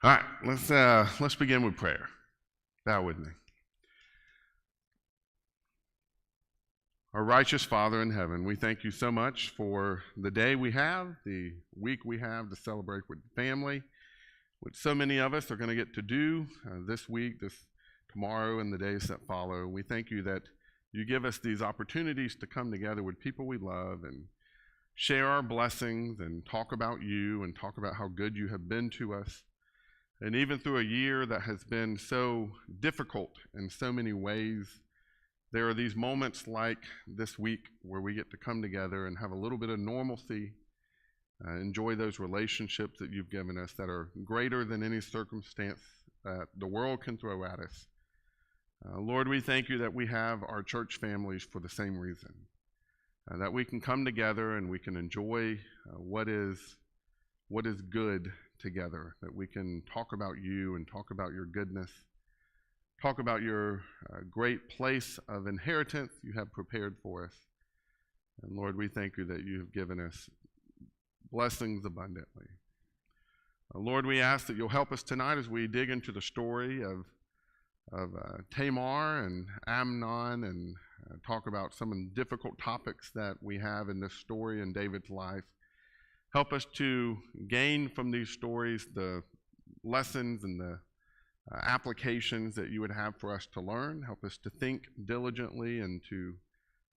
All right, let's begin with prayer. Bow with me. Our righteous Father in heaven, we thank you so much for the day we have, the week we have to celebrate with family, which so many of us are going to get to do this week, tomorrow, and the days that follow. We thank you that you give us these opportunities to come together with people we love and share our blessings and talk about you and talk about how good you have been to us. And even through a year that has been so difficult in so many ways, there are these moments like this week where we get to come together and have a little bit of normalcy, enjoy those relationships that you've given us that are greater than any circumstance that the world can throw at us. Lord, we thank you that we have our church families for the same reason, that we can come together and we can enjoy what is good together, that we can talk about you and talk about your goodness, talk about your great place of inheritance you have prepared for us. And Lord, we thank you that you have given us blessings abundantly. Lord, we ask that you'll help us tonight as we dig into the story of Tamar and Amnon and talk about some of the difficult topics that we have in this story in David's life. Help us to gain from these stories the lessons and the applications that you would have for us to learn. Help us to think diligently and to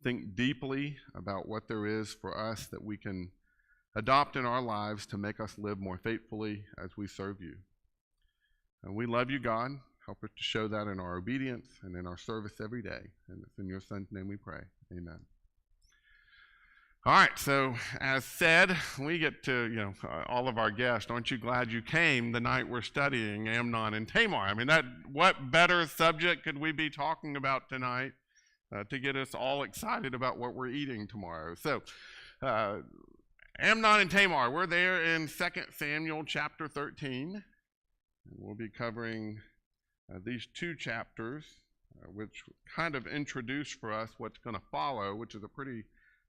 think deeply about what there is for us that we can adopt in our lives to make us live more faithfully as we serve you. And we love you, God. Help us to show that in our obedience and in our service every day. And it's in your Son's name we pray. Amen. All right, so as said, we get to, all of our guests, aren't you glad you came the night we're studying Amnon and Tamar? I mean, what better subject could we be talking about tonight to get us all excited about what we're eating tomorrow? So, Amnon and Tamar, we're there in 2 Samuel chapter 13. We'll be covering these two chapters, which kind of introduce for us what's going to follow, which is a pretty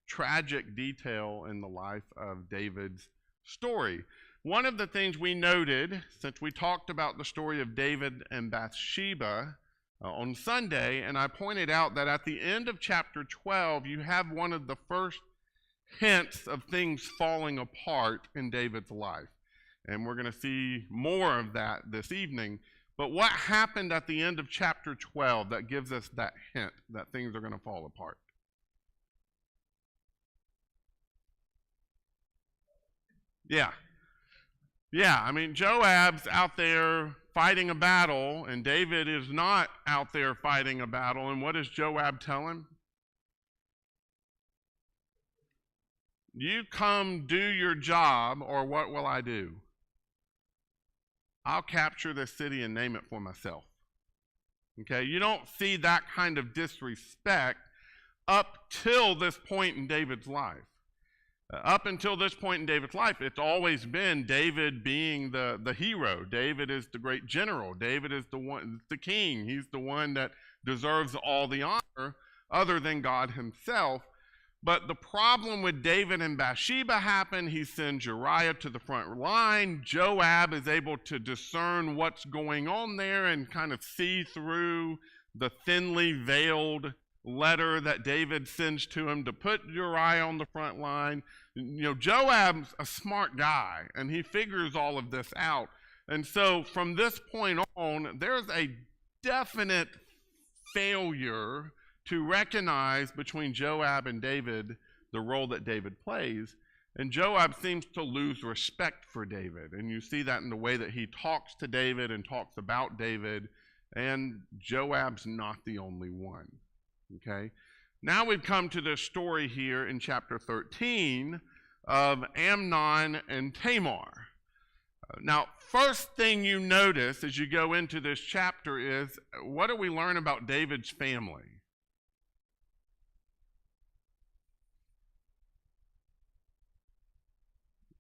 tragic detail in the life of David's story. One of the things we noted, since we talked about the story of David and Bathsheba on Sunday, and I pointed out that at the end of chapter 12, you have one of the first hints of things falling apart in David's life. And we're going to see more of that this evening. But what happened at the end of chapter 12 that gives us that hint that things are going to fall apart? Yeah, I mean, Joab's out there fighting a battle, and David is not out there fighting a battle. And what does Joab tell him? You come do your job, or what will I do? I'll capture this city and name it for myself. Okay, you don't see that kind of disrespect up till this point in David's life. Up until this point in David's life, it's always been David being the hero. David is the great general. David is the king. He's the one that deserves all the honor other than God himself. But the problem with David and Bathsheba happened. He sends Uriah to the front line. Joab is able to discern what's going on there and kind of see through the thinly veiled letter that David sends to him to put Uriah on the front line. Joab's a smart guy, and he figures all of this out. And so from this point on, there's a definite failure to recognize between Joab and David the role that David plays. And Joab seems to lose respect for David. And you see that in the way that he talks to David and talks about David. And Joab's not the only one. Okay? Now we've come to this story here in chapter 13 of Amnon and Tamar. Now, first thing you notice as you go into this chapter is, what do we learn about David's family?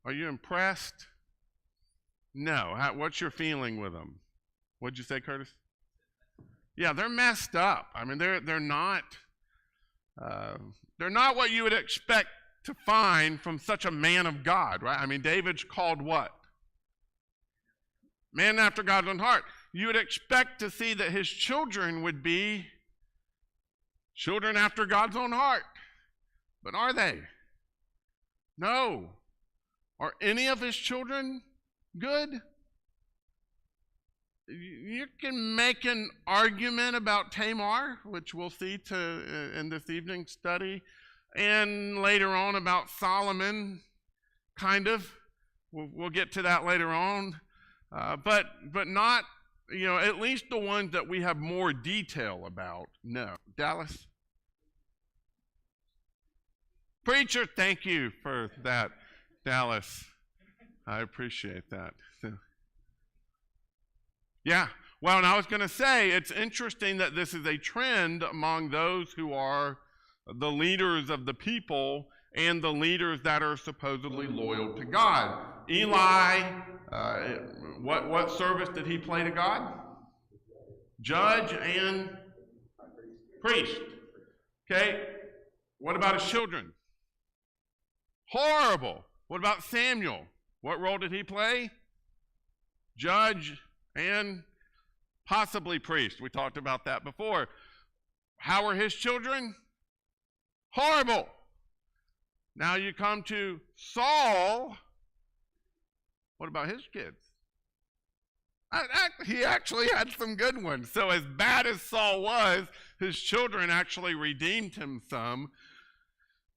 Are you impressed? No. What's your feeling with them? What'd you say, Curtis? Yeah, they're messed up. I mean, they're not what you would expect to find from such a man of God, right? I mean, David's called what? man after God's own heart. You would expect to see that his children would be children after God's own heart. But are they? No. Are any of his children good? You can make an argument about Tamar, which we'll see in this evening's study, and later on about Solomon, kind of. We'll get to that later on. But not, at least the ones that we have more detail about. No. Dallas? Preacher, thank you for that, Dallas. I appreciate that. Yeah. Well, and I was going to say, it's interesting that this is a trend among those who are the leaders of the people and the leaders that are supposedly loyal to God. Eli, what service did he play to God? Judge and priest. Okay. What about his children? Horrible. What about Samuel? What role did he play? Judge and possibly priest. We talked about that before. How are his children? Horrible. Now you come to Saul. What about his kids? He actually had some good ones. So as bad as Saul was, his children actually redeemed him some.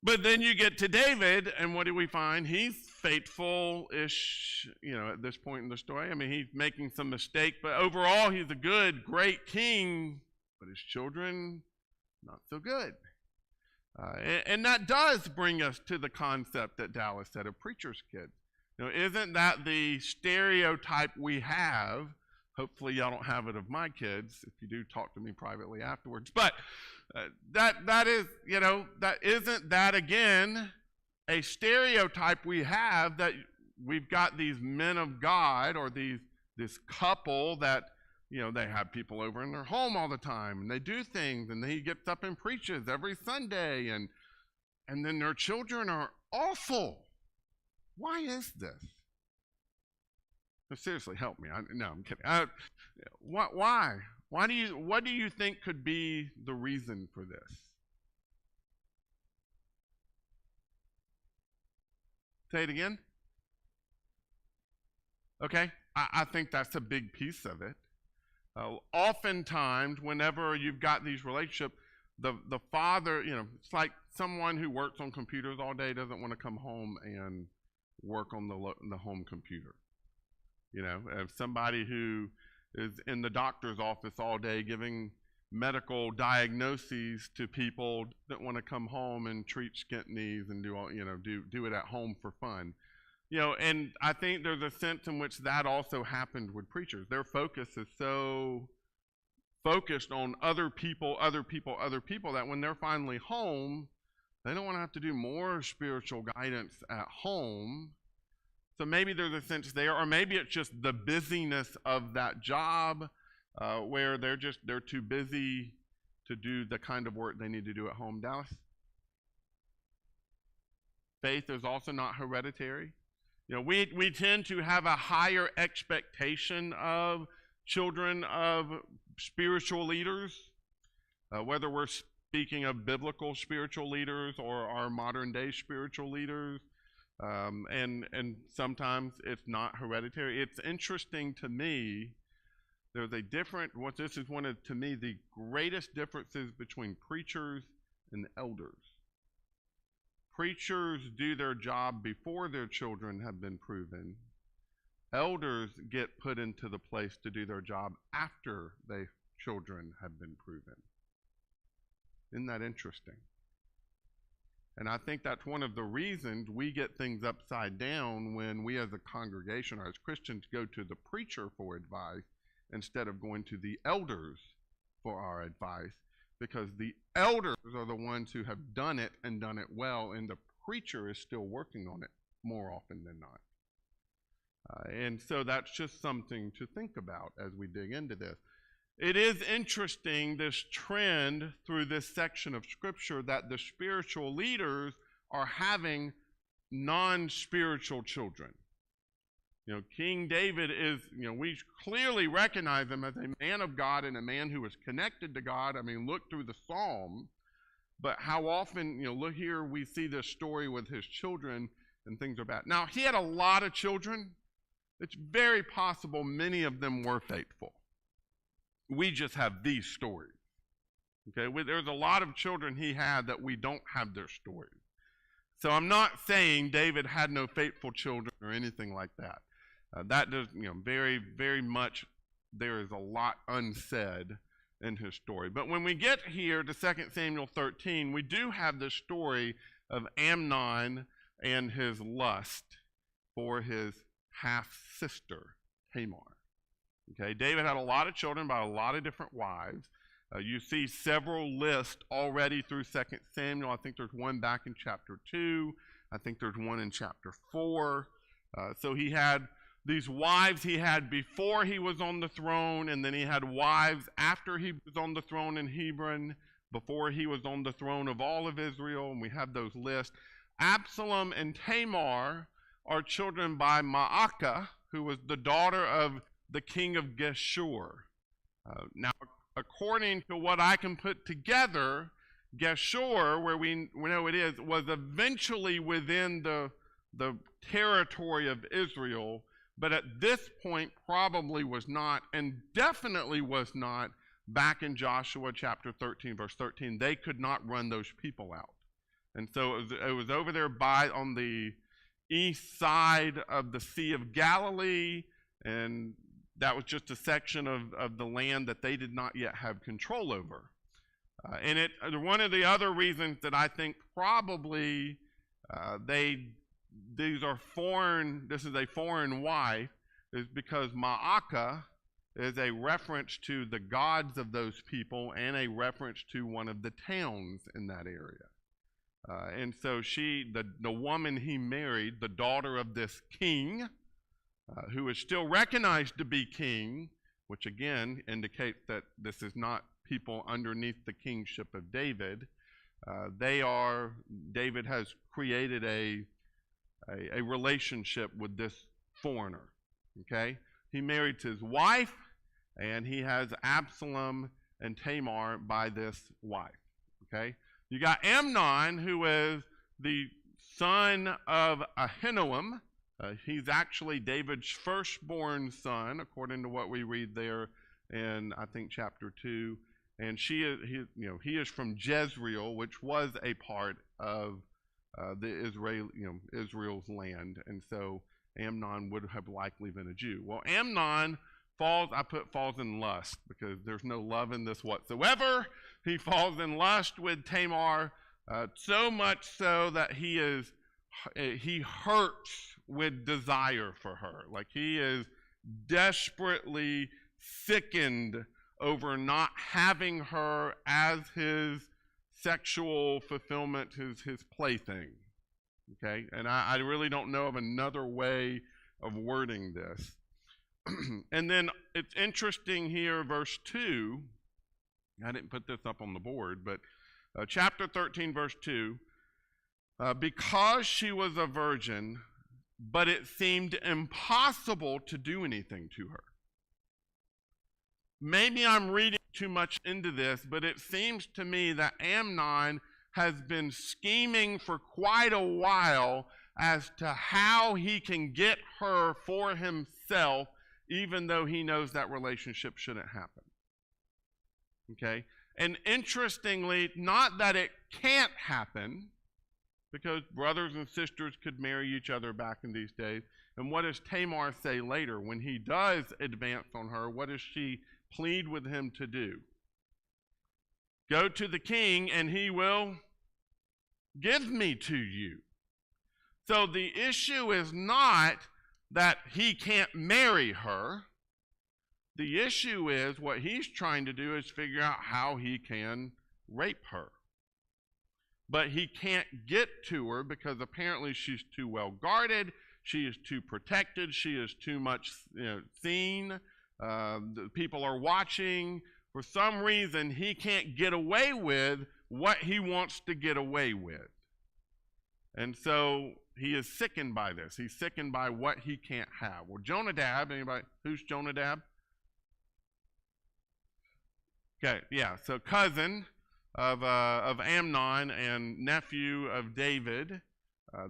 But then you get to David, and what do we find? He's faithful-ish, at this point in the story. I mean, he's making some mistakes, but overall he's a good, great king, but his children, not so good. And that does bring us to the concept that Dallas said of preacher's kids. Isn't that the stereotype we have? Hopefully y'all don't have it of my kids. If you do, talk to me privately afterwards. But that is, that isn't that again a stereotype we have, that we've got these men of God or this couple that, they have people over in their home all the time and they do things and he gets up and preaches every Sunday and then their children are awful. Why is this? No, seriously, help me. No, I'm kidding. Why? What do you think could be the reason for this? Say it again. Okay, I think that's a big piece of it. Oftentimes, whenever you've got these relationships, the father, it's like someone who works on computers all day doesn't want to come home and work on the home computer. If somebody who is in the doctor's office all day giving medical diagnoses to people that want to come home and treat skint knees and do it at home for fun. And I think there's a sense in which that also happened with preachers. Their focus is so focused on other people, that when they're finally home, they don't want to have to do more spiritual guidance at home. So maybe there's a sense there, or maybe it's just the busyness of that job where they're too busy to do the kind of work they need to do at home. Dallas? Faith is also not hereditary. We tend to have a higher expectation of children of spiritual leaders, whether we're speaking of biblical spiritual leaders or our modern day spiritual leaders. And sometimes it's not hereditary. It's interesting to me, there's this is one of, to me, the greatest differences between preachers and elders. Preachers do their job before their children have been proven. Elders get put into the place to do their job after their children have been proven. Isn't that interesting? And I think that's one of the reasons we get things upside down when we as a congregation or as Christians go to the preacher for advice instead of going to the elders for our advice, because the elders are the ones who have done it and done it well, and the preacher is still working on it more often than not. And so that's just something to think about as we dig into this. It is interesting, this trend through this section of Scripture, that the spiritual leaders are having non-spiritual children. King David is, we clearly recognize him as a man of God and a man who was connected to God. I mean, look through the Psalms. But how often, look here, we see this story with his children and things are bad. Now, he had a lot of children. It's very possible many of them were faithful. We just have these stories. Okay, there's a lot of children he had that we don't have their stories. So I'm not saying David had no faithful children or anything like that. That does, very, very much, there is a lot unsaid in his story. But when we get here to 2 Samuel 13, we do have the story of Amnon and his lust for his half-sister, Tamar. Okay, David had a lot of children by a lot of different wives. You see several lists already through 2 Samuel. I think there's one back in chapter 2. I think there's one in chapter 4. So he had these wives he had before he was on the throne, and then he had wives after he was on the throne in Hebron, before he was on the throne of all of Israel, and we have those lists. Absalom and Tamar are children by Maacah, who was the daughter of the king of Geshur. Now, according to what I can put together, Geshur, where we know it is, was eventually within the territory of Israel, but at this point probably was not, and definitely was not back in Joshua chapter 13, verse 13. They could not run those people out. And so it was over there on the east side of the Sea of Galilee, and that was just a section of the land that they did not yet have control over. And one of the other reasons that I think probably this is a foreign wife, is because Maacah is a reference to the gods of those people and a reference to one of the towns in that area. And so the woman he married, the daughter of this king, who is still recognized to be king, which again indicates that this is not people underneath the kingship of David. David has created a relationship with this foreigner, okay? He married his wife, and he has Absalom and Tamar by this wife, okay? You got Amnon, who is the son of Ahinoam. He's actually David's firstborn son, according to what we read there in, I think, chapter 2. And he is from Jezreel, which was a part of Israel's land, and so Amnon would have likely been a Jew. Well, Amnon falls in lust, because there's no love in this whatsoever. He falls in lust with Tamar, so much so that he hurts with desire for her. Like, he is desperately sickened over not having her as his sexual fulfillment, his plaything. Okay, and I really don't know of another way of wording this. And then it's interesting here, verse 2. I didn't put this up on the board, but chapter 13, verse 2. Because she was a virgin, but it seemed impossible to do anything to her. Maybe I'm reading too much into this, but it seems to me that Amnon has been scheming for quite a while as to how he can get her for himself, even though he knows that relationship shouldn't happen. Okay? And interestingly, not that it can't happen, because brothers and sisters could marry each other back in these days. And what does Tamar say later? When he does advance on her, what does she plead with him to do? Go to the king and he will give me to you. So the issue is not that he can't marry her. The issue is what he's trying to do is figure out how he can rape her. But he can't get to her because apparently she's too well guarded, she is too protected, she is too much seen. The people are watching. For some reason, he can't get away with what he wants to get away with. And so he is sickened by this. He's sickened by what he can't have. Well, Jonadab, anybody, who's Jonadab? Okay, yeah, so cousin of Amnon and nephew of David,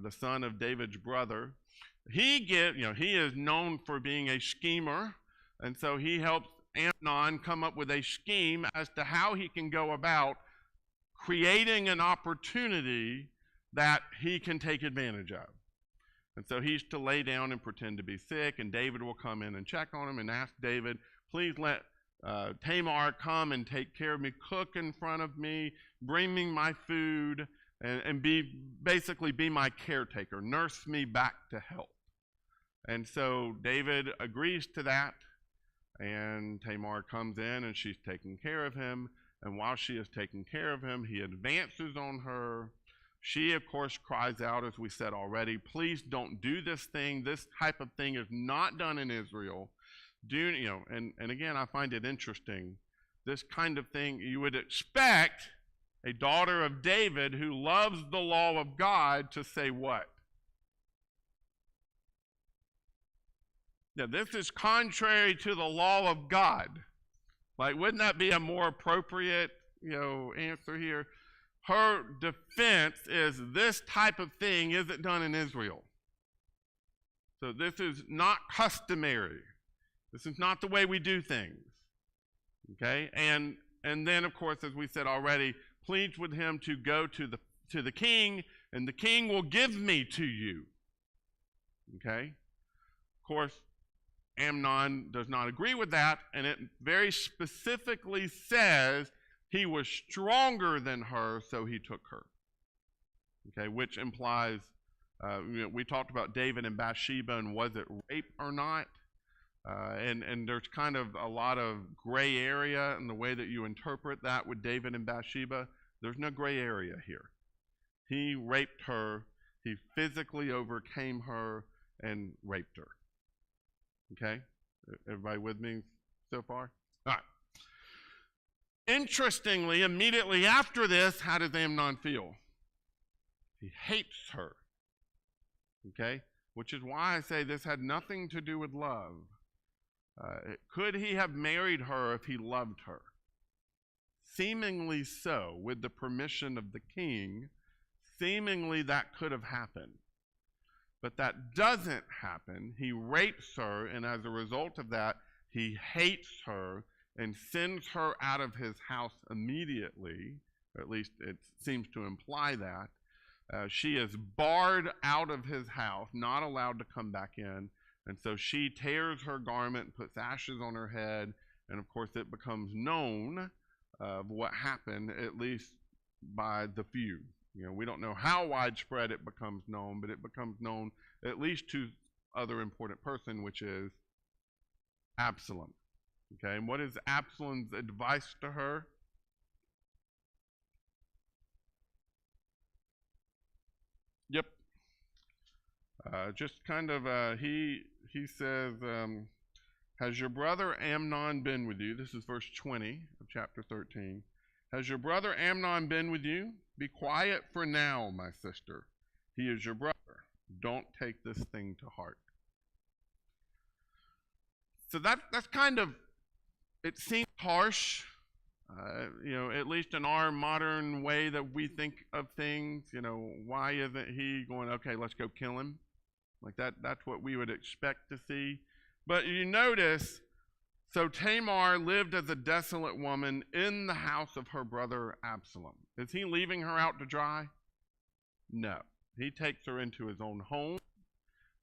the son of David's brother. He is known for being a schemer, and so he helps Amnon come up with a scheme as to how he can go about creating an opportunity that he can take advantage of. And so he's to lay down and pretend to be sick, and David will come in and check on him and ask David, please let Tamar come and take care of me, cook in front of me, bring me my food, and basically be my caretaker, nurse me back to health. And so David agrees to that, and Tamar comes in and she's taking care of him. And while she is taking care of him, he advances on her. She, of course, cries out, as we said already, please don't do this thing. This type of thing is not done in Israel. And again, I find it interesting. This kind of thing, you would expect a daughter of David who loves the law of God to say what? Now, this is contrary to the law of God. Like, wouldn't that be a more appropriate, answer here? Her defense is this type of thing isn't done in Israel. So this is not customary. This is not the way we do things. Okay? And then, of course, as we said already, pleads with him to go to the king, and the king will give me to you. Okay? Of course, Amnon does not agree with that, and it very specifically says he was stronger than her, so he took her. Okay, which implies, we talked about David and Bathsheba, and was it rape or not? And there's kind of a lot of gray area in the way that you interpret that with David and Bathsheba. There's no gray area here. He raped her, he physically overcame her, and raped her. Okay? Everybody with me so far? All right. Interestingly, immediately after this, how does Amnon feel? He hates her. Okay? Which is why I say this had nothing to do with love. Could he have married her if he loved her? Seemingly so, with the permission of the king, seemingly that could have happened. But that doesn't happen. He rapes her, and as a result of that, he hates her and sends her out of his house immediately. Or at least it seems to imply that. She is barred out of his house, not allowed to come back in. And so she tears her garment, puts ashes on her head, and of course it becomes known of what happened, at least by the few. We don't know how widespread it becomes known, but it becomes known at least to other important person, which is Absalom. Okay, and what is Absalom's advice to her? Yep. Just kind of, he says, has your brother Amnon been with you? This is verse 20 of chapter 13. Has your brother Amnon been with you? Be quiet for now, my sister. He is your brother. Don't take this thing to heart. So that's kind of, it seems harsh, at least in our modern way that we think of things. Why isn't he going, okay, let's go kill him? Like that's what we would expect to see. But you notice, so Tamar lived as a desolate woman in the house of her brother Absalom. Is he leaving her out to dry? No. He takes her into his own home.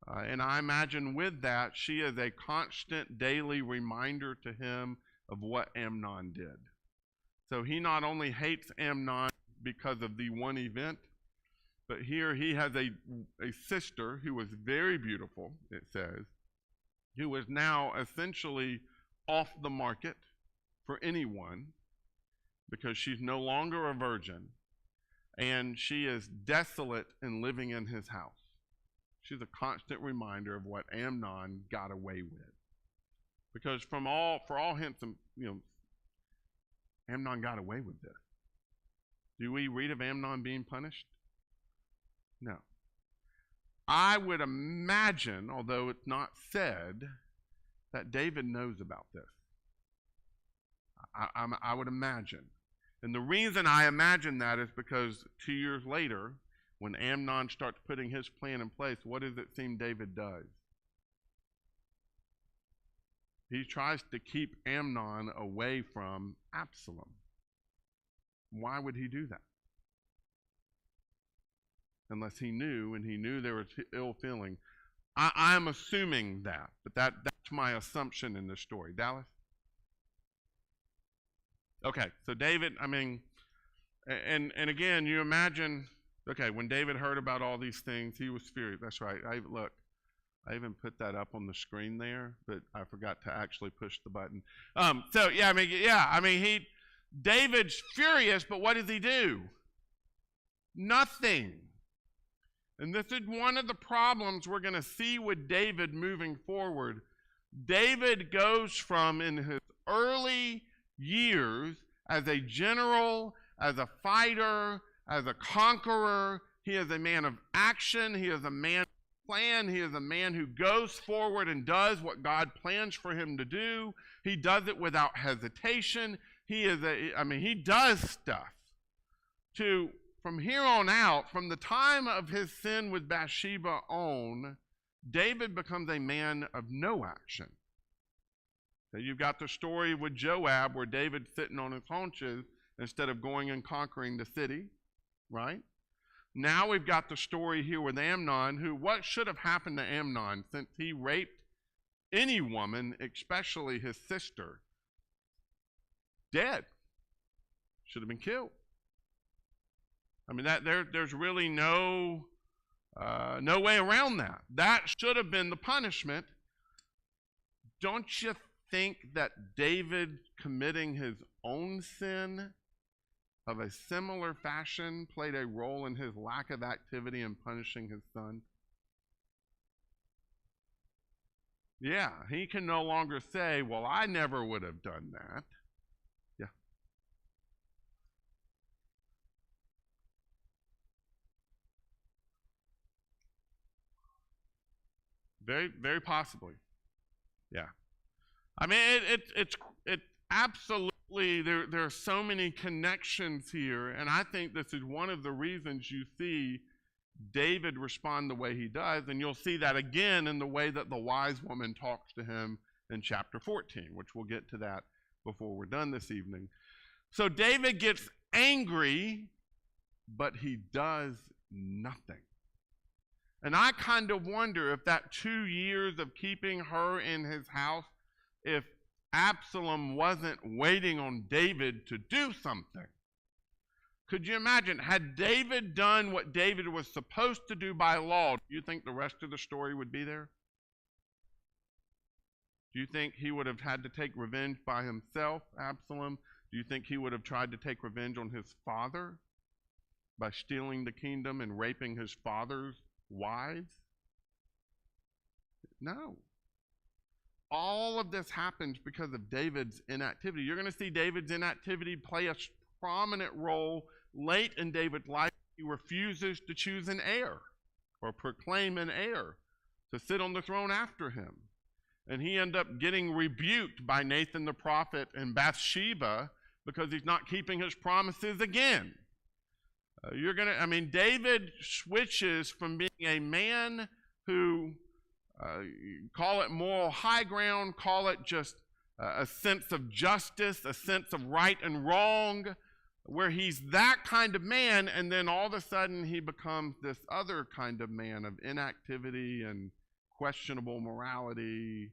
And I imagine with that, she is a constant daily reminder to him of what Amnon did. So he not only hates Amnon because of the one event, but here he has a sister who was very beautiful, it says, who is now essentially off the market for anyone because she's no longer a virgin, and she is desolate and living in his house. She's a constant reminder of what Amnon got away with. Because for all hints, Amnon got away with this. Do we read of Amnon being punished? No. I would imagine, although it's not said, that David knows about this. I would imagine. And the reason I imagine that is because 2 years later, when Amnon starts putting his plan in place, what does it seem David does? He tries to keep Amnon away from Absalom. Why would he do that? Unless he knew, and he knew there was ill feeling. I'm assuming that, but that's my assumption in this story. Dallas? Okay, so David, and again, you imagine, okay, when David heard about all these things, he was furious. That's right. I even put that up on the screen there, but I forgot to actually push the button. David's furious, but what does he do? Nothing. And this is one of the problems we're going to see with David moving forward. David goes from, in his early years, as a general, as a fighter, as a conqueror, he is a man of action, he is a man of plan, he is a man who goes forward and does what God plans for him to do. He does it without hesitation. He does stuff. From here on out, from the time of his sin with Bathsheba on, David becomes a man of no action. So you've got the story with Joab where David's sitting on his haunches instead of going and conquering the city, right? Now we've got the story here with Amnon, what should have happened to Amnon since he raped any woman, especially his sister? Dead. Should have been killed. There's really no way around that. That should have been the punishment. Don't you think that David committing his own sin of a similar fashion played a role in his lack of activity in punishing his son? Yeah, he can no longer say, well, I never would have done that. Yeah. Very, very possibly. Yeah. It absolutely, there are so many connections here, and I think this is one of the reasons you see David respond the way he does, and you'll see that again in the way that the wise woman talks to him in chapter 14, which we'll get to that before we're done this evening. So David gets angry, but he does nothing. And I kind of wonder if that 2 years of keeping her in his house, if Absalom wasn't waiting on David to do something. Could you imagine, had David done what David was supposed to do by law, do you think the rest of the story would be there? Do you think he would have had to take revenge by himself, Absalom? Do you think he would have tried to take revenge on his father by stealing the kingdom and raping his father's wives? No. All of this happens because of David's inactivity. You're going to see David's inactivity play a prominent role late in David's life. He refuses to choose an heir or proclaim an heir to sit on the throne after him. And he ends up getting rebuked by Nathan the prophet and Bathsheba because he's not keeping his promises again. David switches from being a man who, call it moral high ground, call it just a sense of justice, a sense of right and wrong, where he's that kind of man, and then all of a sudden he becomes this other kind of man of inactivity and questionable morality.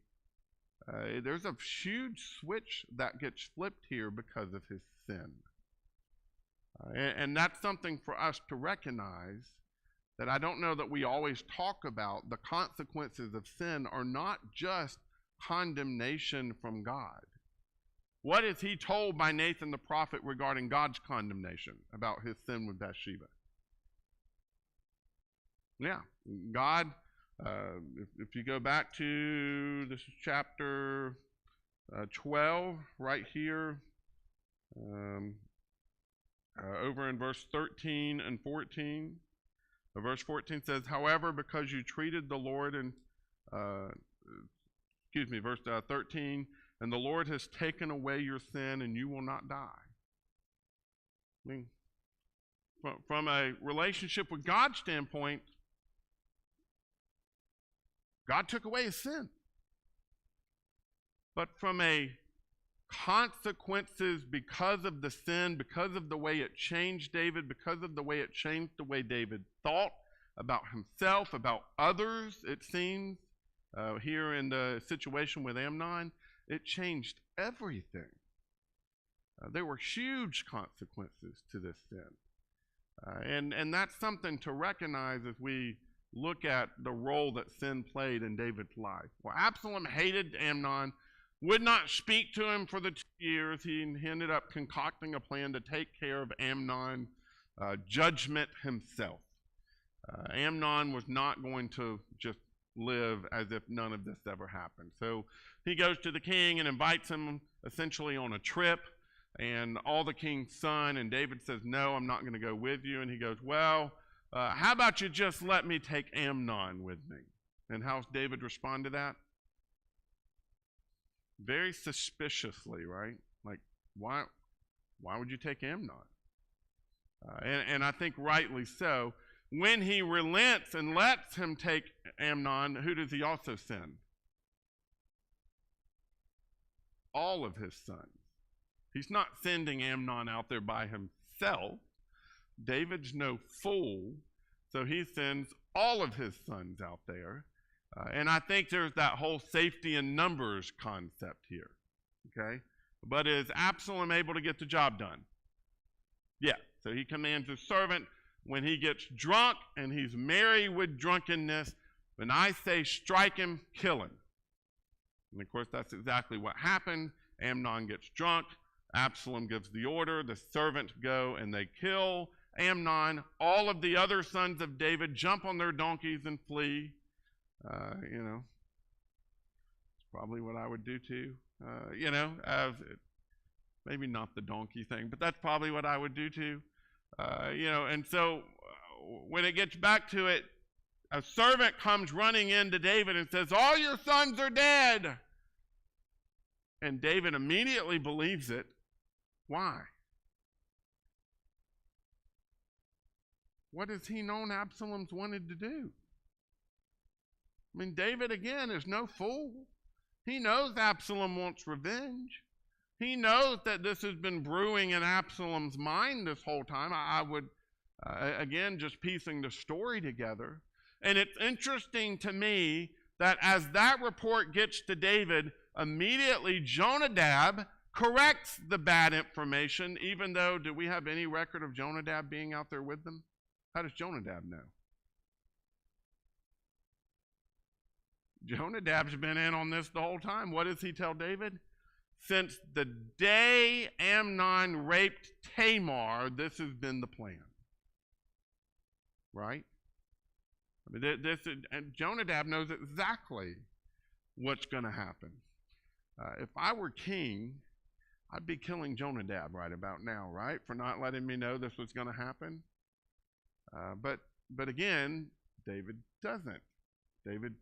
There's a huge switch that gets flipped here because of his sin. And that's something for us to recognize, that I don't know that we always talk about. The consequences of sin are not just condemnation from God. What is he told by Nathan the prophet regarding God's condemnation about his sin with Bathsheba? Yeah, God, if you go back to this is chapter 12, right here, over in verse 13 and 14, Verse 14 says, however, because you treated the Lord and, verse 13, and the Lord has taken away your sin and you will not die. I mean, from a relationship with God's standpoint, God took away his sin. But from a consequences because of the sin, because of the way it changed David, because of the way it changed the way David thought about himself, about others, it seems, here in the situation with Amnon, it changed everything. There were huge consequences to this sin. And that's something to recognize as we look at the role that sin played in David's life. Well, Absalom hated Amnon, would not speak to him for the 2 years. He ended up concocting a plan to take care of Amnon's judgment himself. Amnon was not going to just live as if none of this ever happened. So he goes to the king and invites him essentially on a trip, and all the king's son, and David says, no, I'm not going to go with you. And he goes, well, how about you just let me take Amnon with me? And how's David respond to that? Very suspiciously, right? Like, why would you take Amnon? And I think rightly so. When he relents and lets him take Amnon, who does he also send? All of his sons. He's not sending Amnon out there by himself. David's no fool, so he sends all of his sons out there. And I think there's that whole safety in numbers concept here, okay? But is Absalom able to get the job done? Yeah, so he commands his servant when he gets drunk and he's merry with drunkenness, when I say strike him, kill him. And of course, that's exactly what happened. Amnon gets drunk. Absalom gives the order. The servants go and they kill Amnon. All of the other sons of David jump on their donkeys and flee. It's probably what I would do too. Maybe not the donkey thing, but that's probably what I would do too. And so when it gets back to it, a servant comes running into David and says, all your sons are dead. And David immediately believes it. Why? What has he known Absalom's wanted to do? I mean, David, again, is no fool. He knows Absalom wants revenge. He knows that this has been brewing in Absalom's mind this whole time. I would, again, just piecing the story together. And it's interesting to me that as that report gets to David, immediately Jonadab corrects the bad information, even though, do we have any record of Jonadab being out there with them? How does Jonadab know? Jonadab's been in on this the whole time. What does he tell David? Since the day Amnon raped Tamar, this has been the plan. Right? I mean, and Jonadab knows exactly what's going to happen. If I were king, I'd be killing Jonadab right about now, right? For not letting me know this was going to happen. But again, David doesn't. David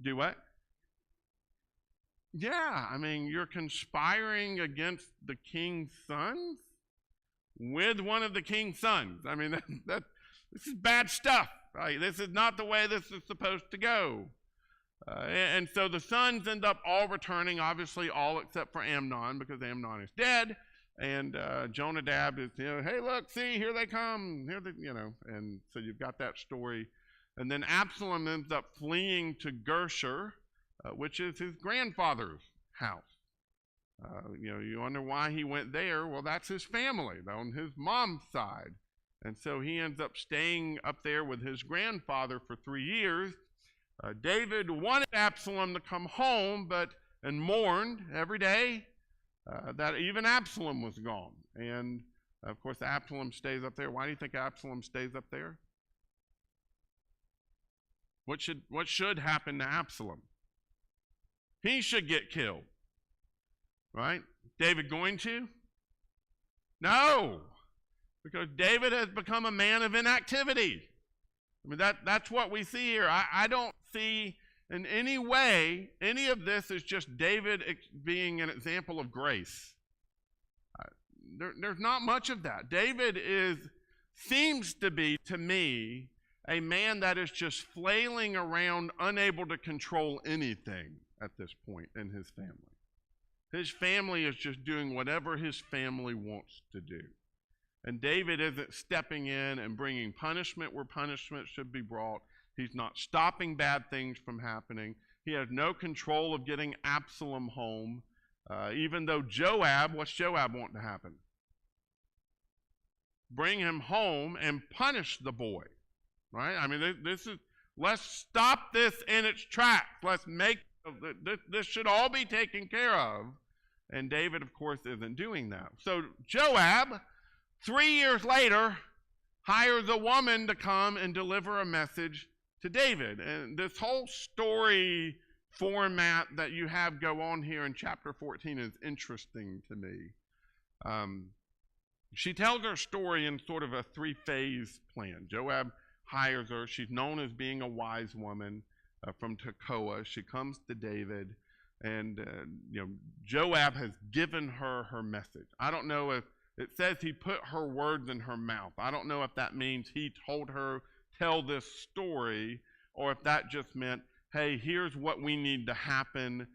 do what? Yeah, I mean, you're conspiring against the king's sons with one of the king's sons. I mean, this is bad stuff. Right? This is not the way this is supposed to go. And so the sons end up all returning, obviously all except for Amnon, because Amnon is dead. And Jonadab is, hey, look, see, here they come. And so you've got that story. And then Absalom ends up fleeing to Geshur, which is his grandfather's house. You wonder why he went there. Well, that's his family, on his mom's side. And so he ends up staying up there with his grandfather for 3 years. David wanted Absalom to come home, and mourned every day that even Absalom was gone. And, of course, Absalom stays up there. Why do you think Absalom stays up there? What should happen to Absalom? He should get killed, right? David going to? No. Because David has become a man of inactivity. I mean, that's what we see here. I don't see in any way any of this is just David being an example of grace. There's not much of that. David seems to be, to me, a man that is just flailing around, unable to control anything at this point in his family. His family is just doing whatever his family wants to do. And David isn't stepping in and bringing punishment where punishment should be brought. He's not stopping bad things from happening. He has no control of getting Absalom home. Even though what's Joab want to happen? Bring him home and punish the boy, right? I mean, let's stop this in its tracks. Let's make, this should all be taken care of. And David, of course, isn't doing that. So Joab, 3 years later, hires a woman to come and deliver a message to David. And this whole story format that you have go on here in chapter 14 is interesting to me. She tells her story in sort of a three-phase plan. Joab hires her. She's known as being a wise woman from Tekoa. She comes to David, and Joab has given her her message. I don't know if it says he put her words in her mouth. I don't know if that means he told her, tell this story, or if that just meant, hey, here's what we need to happen.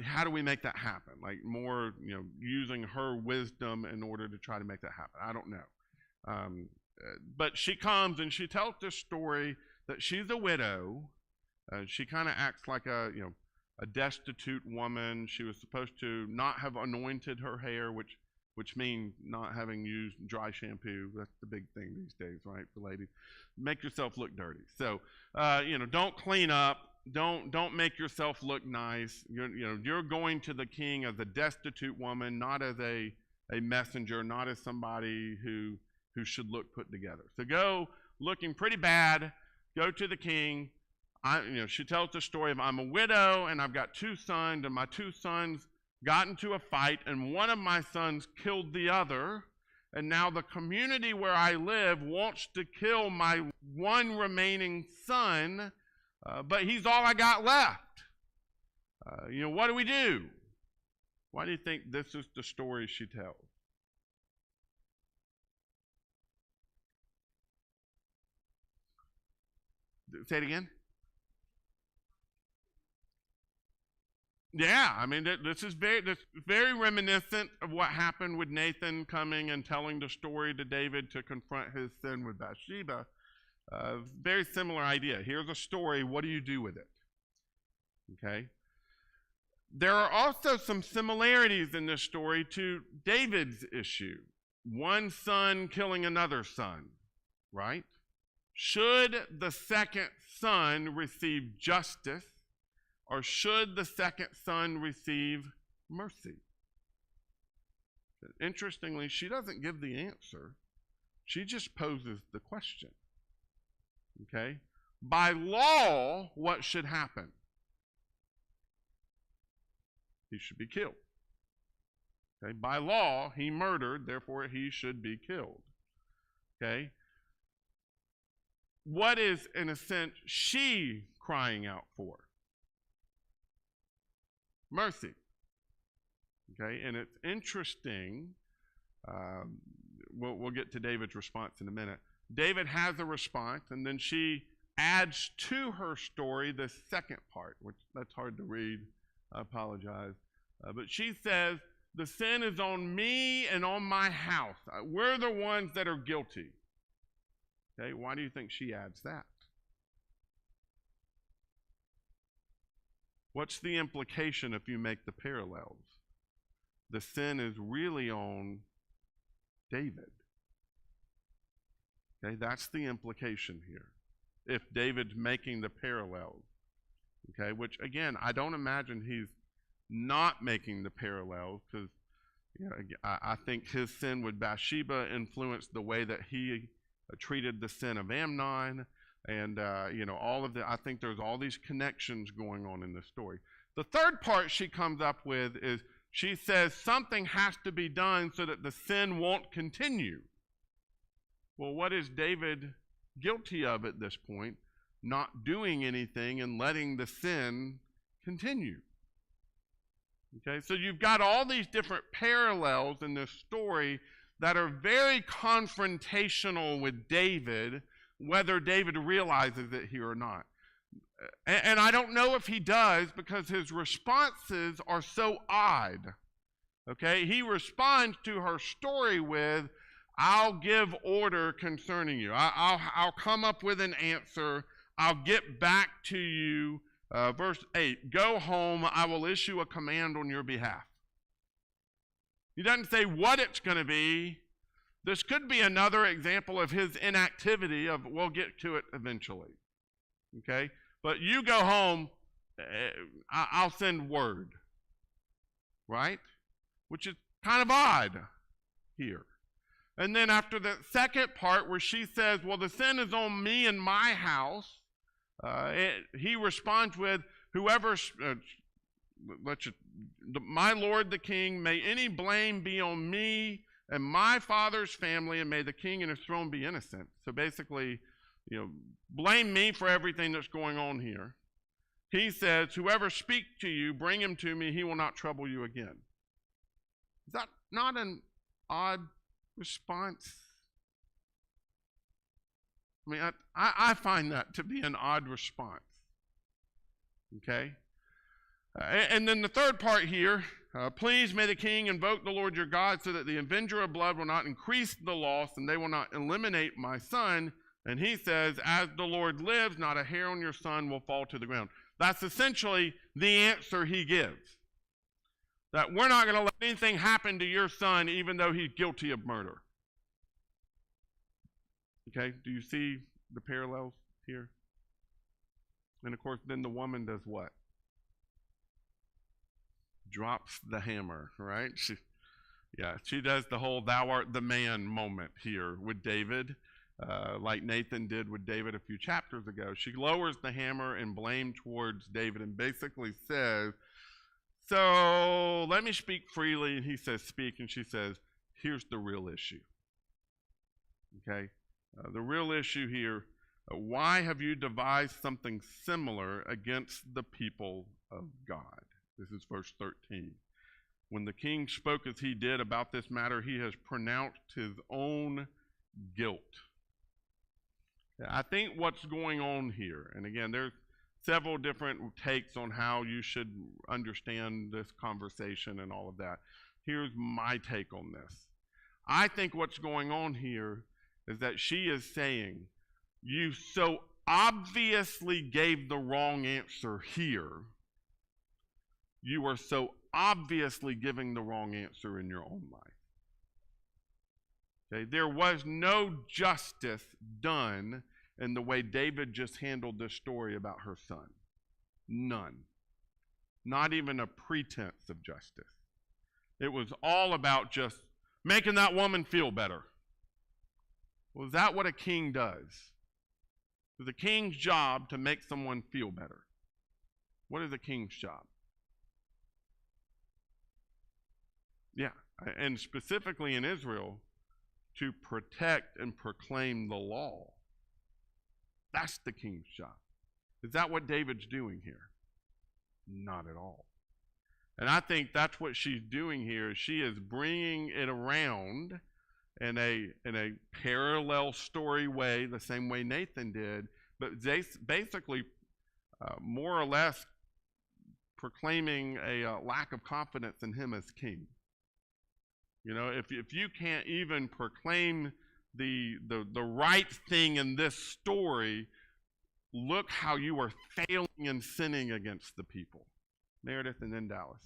How do we make that happen? Like more, using her wisdom in order to try to make that happen. I don't know. But she comes and she tells this story that she's a widow. She kind of acts like a destitute woman. She was supposed to not have anointed her hair, which means not having used dry shampoo. That's the big thing these days, right, for ladies. Make yourself look dirty. So, don't clean up. Don't make yourself look nice. You're going to the king as a destitute woman, not as a messenger, not as somebody who should look put together. So go looking pretty bad. Go to the king. She tells the story of, I'm a widow and I've got 2 sons, and my 2 sons got into a fight, and one of my sons killed the other, and now the community where I live wants to kill my one remaining son, but he's all I got left. What do we do? Why do you think this is the story she tells? Say it again. Yeah, I mean, this is very reminiscent of what happened with Nathan coming and telling the story to David to confront his sin with Bathsheba. Very similar idea. Here's a story. What do you do with it? Okay. There are also some similarities in this story to David's issue. One son killing another son, right? Should the second son receive justice, or should the second son receive mercy? Interestingly, she doesn't give the answer. She just poses the question. Okay? By law, what should happen? He should be killed. Okay? By law, he murdered, therefore he should be killed. Okay? What is, in a sense, she crying out for? Mercy. Okay, and it's interesting. We'll get to David's response in a minute. David has a response, and then she adds to her story the second part, which that's hard to read. I apologize. But she says, the sin is on me and on my house. We're the ones that are guilty. Okay, why do you think she adds that? What's the implication if you make the parallels? The sin is really on David. Okay, that's the implication here. If David's making the parallels. Okay, which again, I don't imagine he's not making the parallels, because I think his sin with Bathsheba influenced the way that he treated the sin of Amnon, and all of the. I think there's all these connections going on in this story. The third part she comes up with is she says something has to be done so that the sin won't continue. Well, what is David guilty of at this point? Not doing anything and letting the sin continue. Okay, so you've got all these different parallels in this story that are very confrontational with David, whether David realizes it here or not. And I don't know if he does, because his responses are so odd. Okay, he responds to her story with, I'll give order concerning you. I'll come up with an answer. I'll get back to you. Verse 8, go home, I will issue a command on your behalf. He doesn't say what it's going to be. This could be another example of his inactivity of, we'll get to it eventually. Okay? But you go home, I'll send word. Right? Which is kind of odd here. And then after the second part where she says, well, the sin is on me and my house, he responds with, whoever, my lord the king, may any blame be on me and my father's family, and may the king and his throne be innocent. So basically, blame me for everything that's going on here. He says, whoever speaks to you, bring him to me, he will not trouble you again. Is that not an odd response? I mean, I find that to be an odd response. Okay? And then the third part here, please may the king invoke the Lord your God so that the avenger of blood will not increase the loss and they will not eliminate my son. And he says, as the Lord lives, not a hair on your son will fall to the ground. That's essentially the answer he gives. That we're not going to let anything happen to your son even though he's guilty of murder. Okay, do you see the parallels here? And of course, then the woman does what? Drops the hammer, right? She does the whole thou art the man moment here with David, like Nathan did with David a few chapters ago. She lowers the hammer and blame towards David and basically says, so let me speak freely. And he says, speak. And she says, here's the real issue. Okay? The real issue here, why have you devised something similar against the people of God? This is verse 13. When the king spoke as he did about this matter, he has pronounced his own guilt. I think what's going on here, and again, there's several different takes on how you should understand this conversation and all of that. Here's my take on this. I think what's going on here is that she is saying, you so obviously gave the wrong answer here. You are so obviously giving the wrong answer in your own life. Okay? There was no justice done in the way David just handled this story about her son. None. Not even a pretense of justice. It was all about just making that woman feel better. Well, is that what a king does? Is a king's job to make someone feel better? What is a king's job? Yeah, and specifically in Israel, to protect and proclaim the law. That's the king's job. Is that what David's doing here? Not at all. And I think that's what she's doing here. She is bringing it around in a parallel story way, the same way Nathan did, but basically more or less proclaiming a lack of confidence in him as king. If you can't even proclaim the right thing in this story, look how you are failing and sinning against the people. Meredith and then Dallas.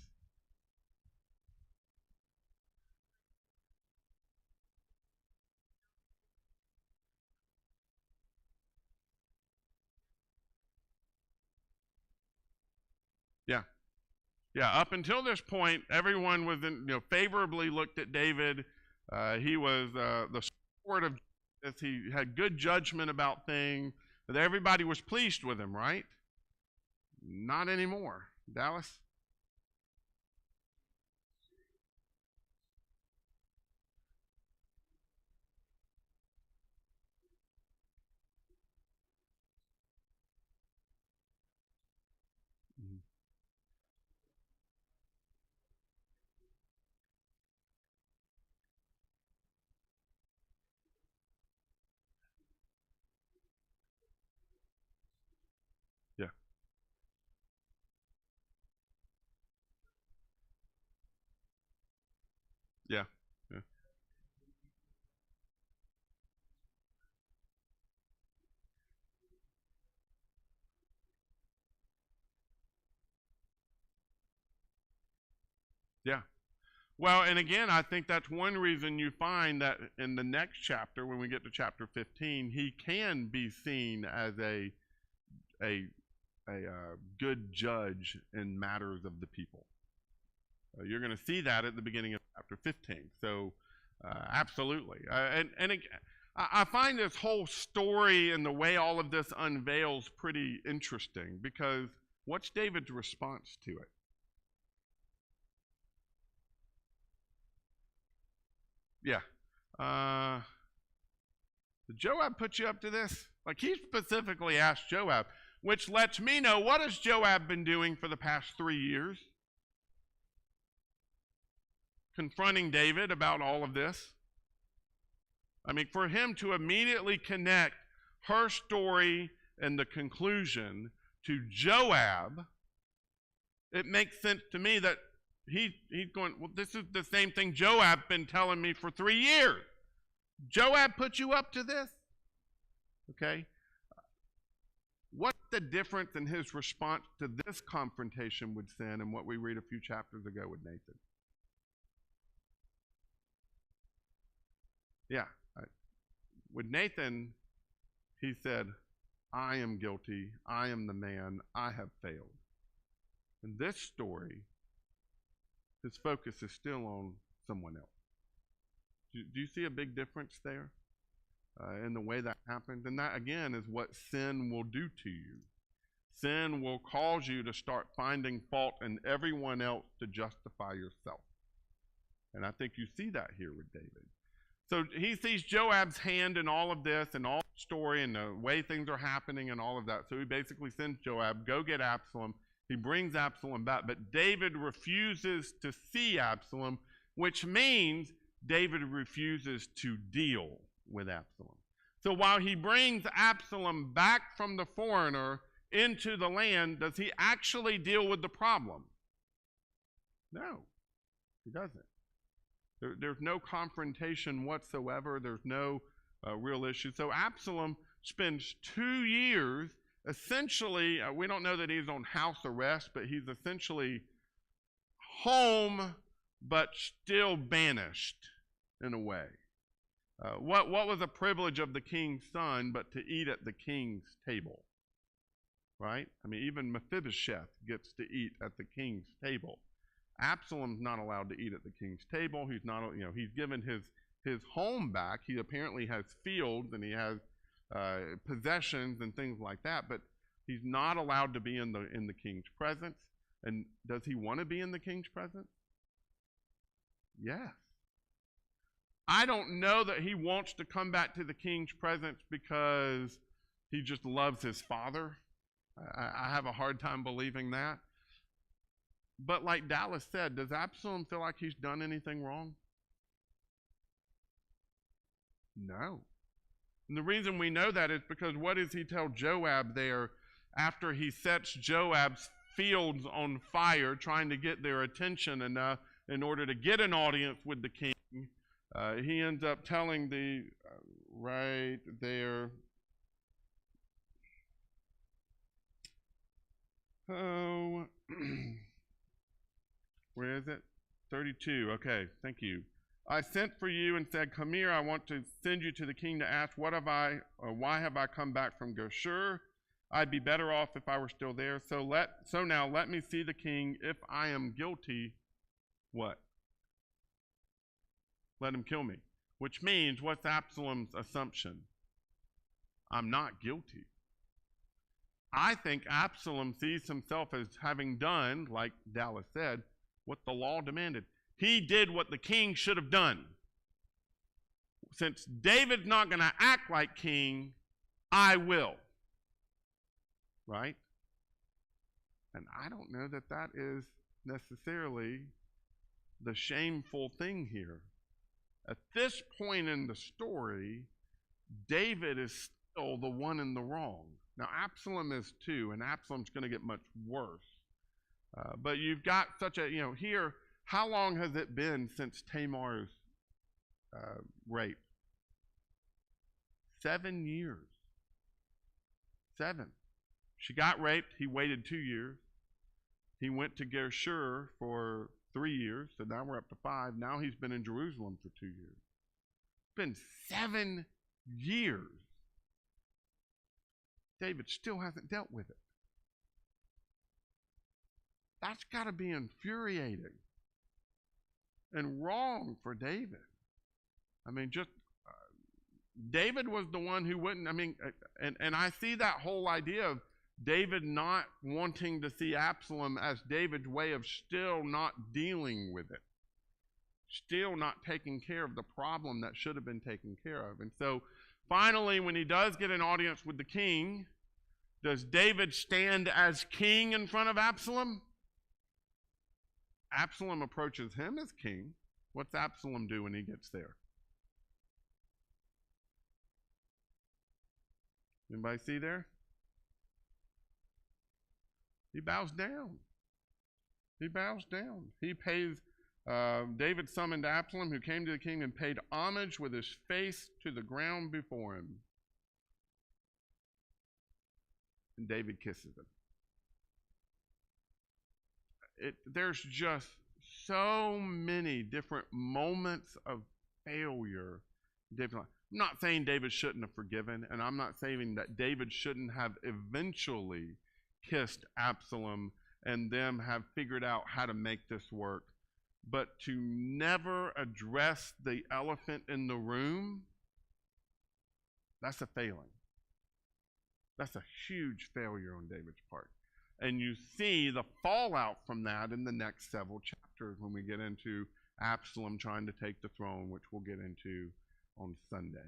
Yeah, up until this point, everyone was favorably looked at David. He was the sword of justice. He had good judgment about things. Everybody was pleased with him, right? Not anymore. Dallas? Yeah. Yeah. Yeah. Well, and again, I think that's one reason you find that in the next chapter, when we get to chapter 15, he can be seen as a, good judge in matters of the people. You're going to see that at the beginning of chapter 15. So, absolutely. I find this whole story and the way all of this unveils pretty interesting because what's David's response to it? Yeah. Did Joab put you up to this? Like he specifically asked Joab, which lets me know what has Joab been doing for the past 3 years? Confronting David about all of this. I mean, for him to immediately connect her story and the conclusion to Joab, it makes sense to me that he's going, well, this is the same thing Joab's been telling me for 3 years. Joab put you up to this? Okay. What's the difference in his response to this confrontation with sin and what we read a few chapters ago with Nathan? Yeah. With Nathan, he said, I am guilty. I am the man. I have failed. In this story, his focus is still on someone else. Do you see a big difference there in the way that happened? And that, again, is what sin will do to you. Sin will cause you to start finding fault in everyone else to justify yourself. And I think you see that here with David. So he sees Joab's hand in all of this and all the story and the way things are happening and all of that. So he basically sends Joab, go get Absalom. He brings Absalom back. But David refuses to see Absalom, which means David refuses to deal with Absalom. So while he brings Absalom back from the foreigner into the land, does he actually deal with the problem? No, he doesn't. There's no confrontation whatsoever. There's no real issue. So Absalom spends 2 years essentially, we don't know that he's on house arrest, but he's essentially home but still banished in a way. What was a privilege of the king's son but to eat at the king's table? Right? I mean, even Mephibosheth gets to eat at the king's table. Absalom's not allowed to eat at the king's table. He's not, he's given his home back. He apparently has fields and he has possessions and things like that, but he's not allowed to be in the king's presence. And does he want to be in the king's presence? Yes. I don't know that he wants to come back to the king's presence because he just loves his father. I have a hard time believing that. But like Dallas said, does Absalom feel like he's done anything wrong? No. And the reason we know that is because what does he tell Joab there after he sets Joab's fields on fire, trying to get their attention enough in order to get an audience with the king? He ends up telling the, right there, oh, where is it? 32, okay, thank you. I sent for you and said, come here, I want to send you to the king to ask, why have I come back from Geshur? I'd be better off if I were still there. So now let me see the king. If I am guilty, what? Let him kill me. Which means, what's Absalom's assumption? I'm not guilty. I think Absalom sees himself as having done, like Dallas said, what the law demanded. He did what the king should have done. Since David's not going to act like king, I will. Right? And I don't know that that is necessarily the shameful thing here. At this point in the story, David is still the one in the wrong. Now, Absalom is too, and Absalom's going to get much worse. But you've got such a, here, How long has it been since Tamar's rape? 7 years. 7. She got raped. He waited 2 years. He went to Gershur for 3 years, so now we're up to 5. Now he's been in Jerusalem for 2 years. It's been 7 years. David still hasn't dealt with it. That's got to be infuriating and wrong for David. I mean, just David was the one who wouldn't, and I see that whole idea of David not wanting to see Absalom as David's way of still not dealing with it, still not taking care of the problem that should have been taken care of. And so finally, when he does get an audience with the king, does David stand as king in front of Absalom? Absalom approaches him as king. What's Absalom do when he gets there? Anybody see there? He bows down. He bows down. He pays, David summoned Absalom, who came to the king and paid homage with his face to the ground before him. And David kisses him. There's just so many different moments of failure. I'm not saying David shouldn't have forgiven, and I'm not saying that David shouldn't have eventually kissed Absalom and them have figured out how to make this work. But to never address the elephant in the room, that's a failing. That's a huge failure on David's part. And you see the fallout from that in the next several chapters when we get into Absalom trying to take the throne, which we'll get into on Sunday.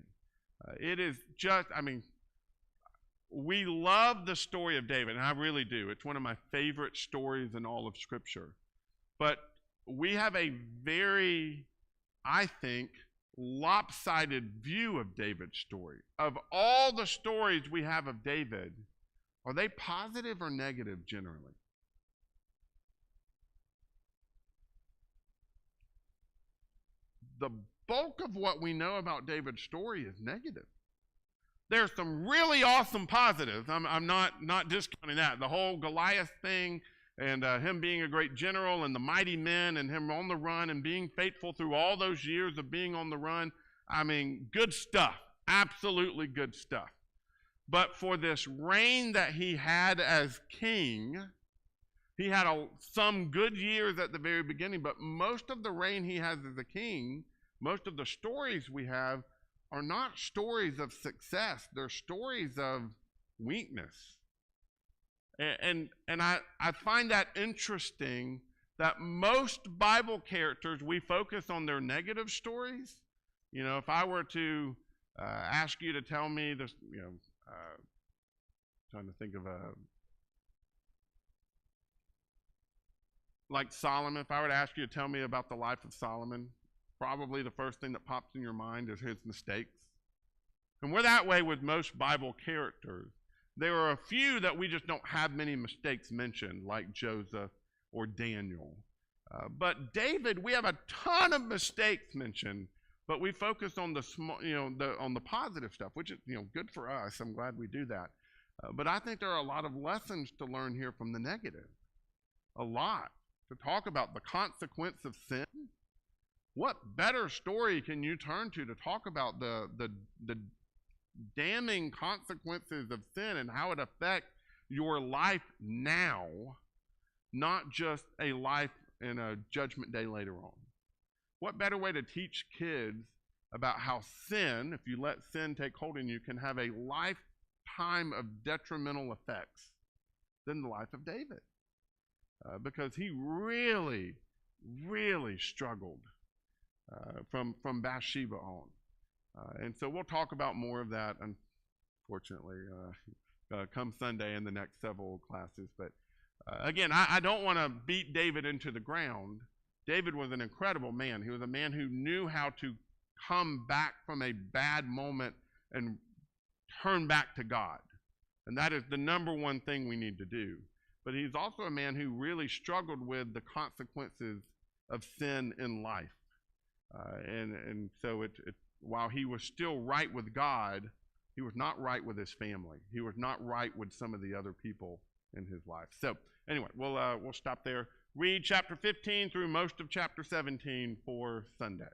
It is just, we love the story of David, and I really do. It's one of my favorite stories in all of Scripture. But we have a very, I think, lopsided view of David's story. Of all the stories we have of David, are they positive or negative generally? The bulk of what we know about David's story is negative. There's some really awesome positives. I'm not discounting that. The whole Goliath thing and him being a great general and the mighty men and him on the run and being faithful through all those years of being on the run. Good stuff. Absolutely good stuff. But for this reign that he had as king, he had some good years at the very beginning, but most of the reign he has as a king, most of the stories we have are not stories of success. They're stories of weakness. And I find that interesting that most Bible characters, we focus on their negative stories. If I were to ask you to tell me this, trying to think of like Solomon, if I were to ask you to tell me about the life of Solomon, probably the first thing that pops in your mind is his mistakes. And we're that way with most Bible characters. There are a few that we just don't have many mistakes mentioned, like Joseph or Daniel. But David, we have a ton of mistakes mentioned, but we focus on the small, on the positive stuff, which is good for us. I'm glad we do that. But I think there are a lot of lessons to learn here from the negative. A lot. To talk about the consequence of sin. What better story can you turn to talk about the damning consequences of sin and how it affects your life now, not just a life in a judgment day later on? What better way to teach kids about how sin, if you let sin take hold in you, can have a lifetime of detrimental effects than the life of David? Because he really, really struggled from Bathsheba on. And so we'll talk about more of that, unfortunately, come Sunday in the next several classes. But again, I don't want to beat David into the ground. David was an incredible man. He was a man who knew how to come back from a bad moment and turn back to God. And that is the number one thing we need to do. But he's also a man who really struggled with the consequences of sin in life. And so while he was still right with God, he was not right with his family. He was not right with some of the other people in his life. So anyway, we'll stop there. Read chapter 15 through most of chapter 17 for Sunday.